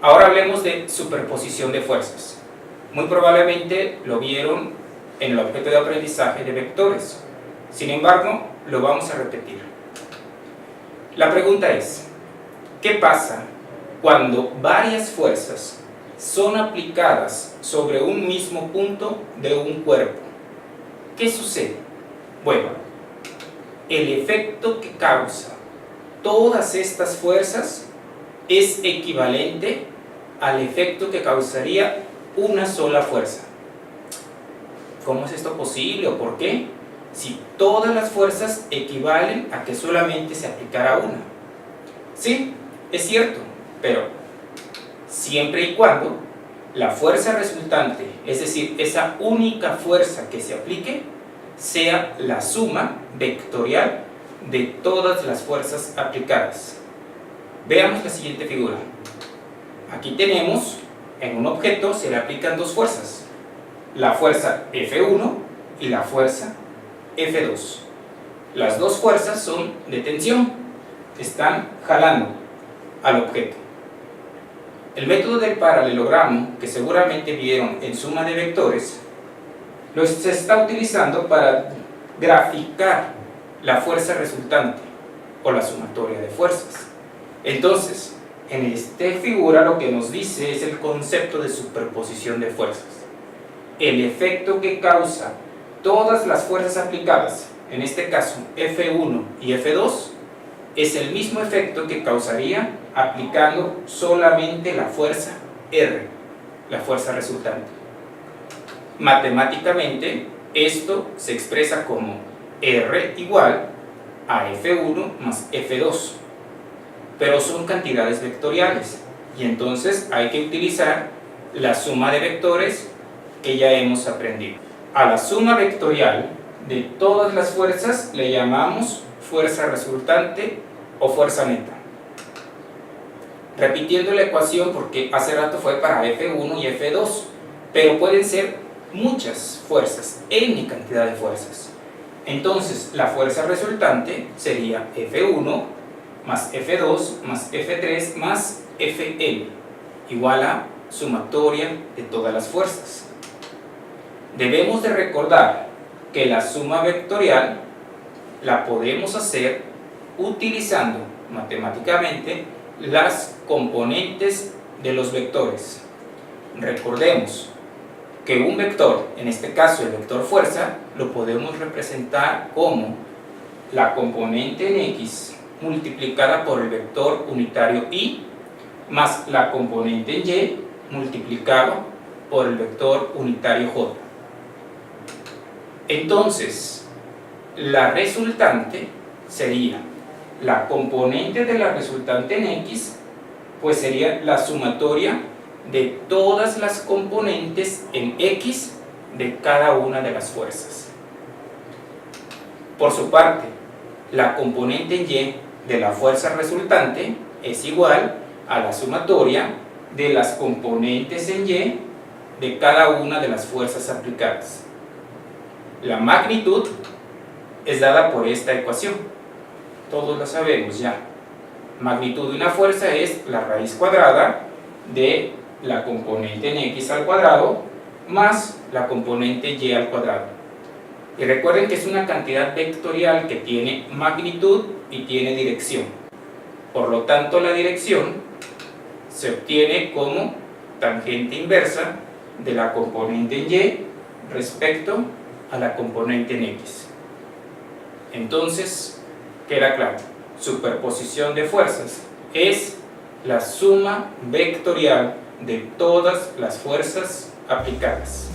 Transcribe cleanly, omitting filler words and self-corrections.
Ahora hablemos de superposición de fuerzas. Muy probablemente lo vieron en el objeto de aprendizaje de vectores. Sin embargo, lo vamos a repetir. La pregunta es, ¿qué pasa cuando varias fuerzas son aplicadas sobre un mismo punto de un cuerpo? ¿Qué sucede? Bueno, el efecto que causa todas estas fuerzas es equivalente al efecto que causaría una sola fuerza. ¿Cómo es esto posible o por qué? Si todas las fuerzas equivalen a que solamente se aplicara una. Sí, es cierto, pero siempre y cuando la fuerza resultante, es decir, esa única fuerza que se aplique, sea la suma vectorial de todas las fuerzas aplicadas. Veamos la siguiente figura. Aquí tenemos, en un objeto se le aplican dos fuerzas, la fuerza F1 y la fuerza F2. Las dos fuerzas son de tensión, están jalando al objeto. El método del paralelogramo, que seguramente vieron en suma de vectores, se está utilizando para graficar la fuerza resultante o la sumatoria de fuerzas. Entonces, en esta figura lo que nos dice es el concepto de superposición de fuerzas. El efecto que causa todas las fuerzas aplicadas, en este caso F1 y F2, es el mismo efecto que causaría aplicando solamente la fuerza R, la fuerza resultante. Matemáticamente, esto se expresa como R igual a F1 más F2, pero son cantidades vectoriales y entonces hay que utilizar la suma de vectores que ya hemos aprendido. A la suma vectorial de todas las fuerzas le llamamos fuerza resultante o fuerza neta. Repitiendo la ecuación, porque hace rato fue para F1 y F2, pero pueden ser muchas fuerzas, n cantidad de fuerzas. Entonces la fuerza resultante sería F1 más F2 más F3 más Fn, igual a sumatoria de todas las fuerzas. Debemos de recordar que la suma vectorial la podemos hacer utilizando matemáticamente las componentes de los vectores. Recordemos que un vector, en este caso el vector fuerza, lo podemos representar como la componente en X multiplicada por el vector unitario Y más la componente en Y multiplicado por el vector unitario J. Entonces, la resultante sería la componente de la resultante en X, pues sería la sumatoria de todas las componentes en X de cada una de las fuerzas. Por su parte, la componente en Y de la fuerza resultante es igual a la sumatoria de las componentes en Y de cada una de las fuerzas aplicadas. La magnitud es dada por esta ecuación, todos la sabemos ya. Magnitud de una fuerza es la raíz cuadrada de la componente en X al cuadrado más la componente Y al cuadrado. Y recuerden que es una cantidad vectorial que tiene magnitud y tiene dirección. Por lo tanto, la dirección se obtiene como tangente inversa de la componente en Y respecto a la componente en X. Entonces, queda claro, superposición de fuerzas es la suma vectorial de todas las fuerzas aplicadas.